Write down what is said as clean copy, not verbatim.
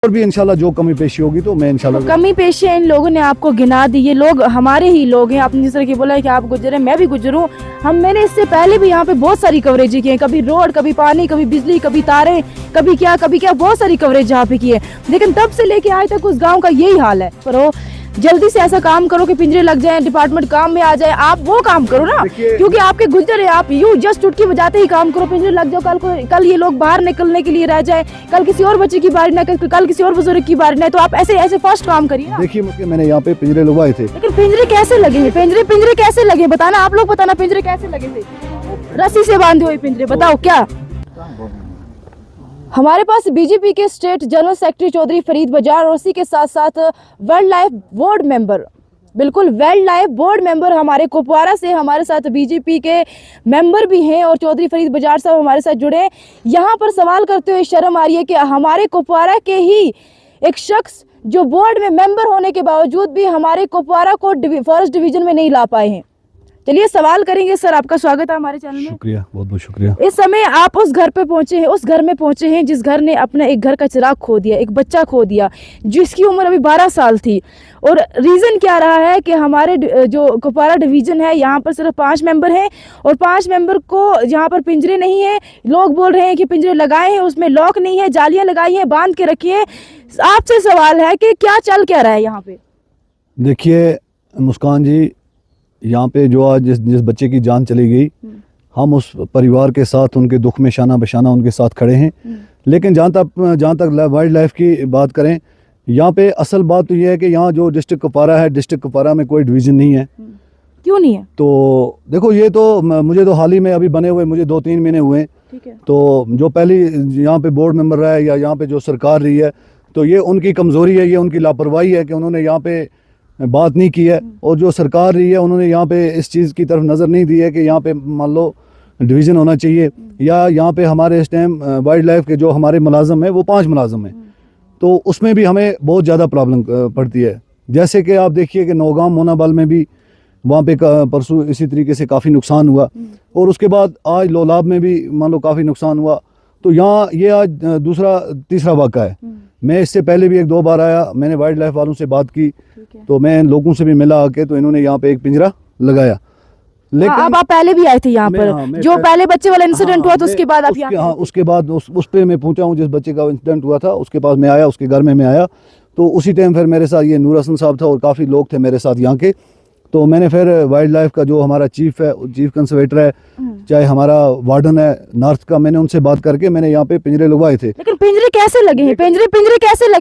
और भी इंशाल्लाह जो कमी पेशी होगी तो मैं इंशाल्लाह कमी पेशी है, इन लोगों ने आपको गिना दी, ये लोग हमारे ही लोग हैं। आपने जिस तरह की बोला है कि आप गुजरे, मैं भी गुजरूं, मैंने इससे पहले भी यहाँ पे बहुत सारी कवरेज की है, कभी रोड, कभी पानी, कभी बिजली, कभी तारे, कभी क्या बहुत सारी कवरेज यहाँ पे की है। लेकिन तब से लेके आज तक उस गाँव का यही हाल है। पर जल्दी से ऐसा काम करो कि पिंजरे लग जाएं, डिपार्टमेंट काम में आ जाए, आप वो काम करो ना, क्योंकि आपके गुजर है, आप यूं जस्ट चुटकी बजाते ही काम करो, पिंजरे लग जाओ। कल ये लोग बाहर निकलने के लिए रह जाए, कल किसी और बच्चे की बारी ना, कल किसी और बुजुर्ग की बारी ना, तो आप ऐसे फर्स्ट काम करिए ना। देखिए मैंने यहाँ पे पिंजरे लगवाए थे, लेकिन पिंजरे कैसे लगे हैं? पिंजरे कैसे लगे, बताना, आप लोग बताना, पिंजरे कैसे लगे थे? रस्सी से बांधे हुए पिंजरे, बताओ क्या? हमारे पास बीजेपी के state general secretary Chaudhary Farid Bazar और उसी के साथ साथ वाइल्ड लाइफ बोर्ड मेंबर, बिल्कुल वाइल्ड लाइफ बोर्ड मेंबर हमारे कुपवारा से हमारे साथ बीजेपी के मेंबर भी हैं और चौधरी फरीद बजार साहब हमारे साथ जुड़े हैं। यहाँ पर सवाल करते हुए शर्म आ रही है कि हमारे कुपवारा के ही एक शख्स जो बोर्ड में मेंबर होने के बावजूद भी हमारे कुपवारा को फर्स्ट डिवीजन में नहीं ला पाए हैं। चलिए सवाल करेंगे। सर, आपका स्वागत है हमारे चैनल में। शुक्रिया, बहुत बहुत शुक्रिया। इस समय आप उस घर पे पहुंचे हैं, उस घर में पहुंचे हैं जिस घर ने अपना एक घर का चिराग खो दिया, एक बच्चा खो दिया जिसकी उम्र अभी 12 साल थी। और रीज़न क्या रहा है कि हमारे जो कुपवारा डिवीज़न है यहाँ पर सिर्फ 5 मेंबर हैं और 5 मेंबर को यहाँ पर पिंजरे नहीं है। लोग बोल रहे हैं कि पिंजरे लगाए हैं, उसमें लॉक नहीं है, जालियाँ लगाई हैं, बांध के रखी है। आपसे सवाल है कि क्या चल क्या रहा है यहाँ पे? देखिए मुस्कान जी, यहाँ पे जो आज जिस बच्चे की जान चली गई, हम उस परिवार के साथ उनके दुख में शाना बशाना उनके साथ खड़े हैं। लेकिन जहाँ तक वाइल्ड लाइफ की बात करें, यहाँ पे असल बात तो ये है कि यहाँ जो डिस्ट्रिक्ट कुपवारा है, डिस्ट्रिक्ट कुपवारा में कोई डिवीज़न नहीं है। क्यों नहीं है? तो देखो, ये तो मुझे तो हाल ही में अभी बने हुए मुझे 2-3 महीने हुए। ठीक है। तो जो पहली यहाँ पे बोर्ड मेंबर रहा है या यहाँ पे जो सरकार रही है, तो ये उनकी कमज़ोरी है, ये उनकी लापरवाही है कि उन्होंने यहाँ पे बात नहीं की है। और जो सरकार रही है उन्होंने यहाँ पे इस चीज़ की तरफ नज़र नहीं दी है कि यहाँ पे मान लो डिवीज़न होना चाहिए, या यहाँ पे हमारे इस टाइम वाइल्ड लाइफ के जो हमारे मुलाजम हैं वो 5 मुलाजम हैं, तो उसमें भी हमें बहुत ज़्यादा प्रॉब्लम पड़ती है। जैसे कि आप देखिए कि नौगाम मोनाबल में भी वहाँ पे परसों इसी तरीके से काफ़ी नुकसान हुआ, और उसके बाद आज लोलाब में भी मान लो काफ़ी नुकसान हुआ। तो यहाँ ये आज तीसरा वाक़ा है। मैं इससे पहले भी 1-2 बार आया, मैंने वाइल्ड लाइफ वालों से बात की, तो मैं इन लोगों से भी मिला आके, तो इन्होंने यहाँ पे एक पिंजरा लगाया। लेकिन अब आप पहले भी आए थे यहाँ पर, जो पहले बच्चे वाला इंसिडेंट हुआ, तो उसके बाद आप यहाँ? उसके बाद उस पे मैं पहुंचा हूँ, जिस बच्चे का इंसिडेंट हुआ था उसके पास मैं आया, उसके घर में मैं आया। तो उसी टाइम फिर मेरे साथ ये नूर हसन साहब था और काफ़ी लोग थे मेरे साथ यहाँ के। तो मैंने फिर वाइल्ड लाइफ का जो हमारा चीफ है, चीफ कंजर्वेटर है, चाहे हमारा वार्डन है नॉर्थ का, मैंने उनसे बात करके मैंने यहाँ पे पिंजरे लगवाए थे। लेकिन पिंजरे कैसे लगे हैं? पिंजरे कैसे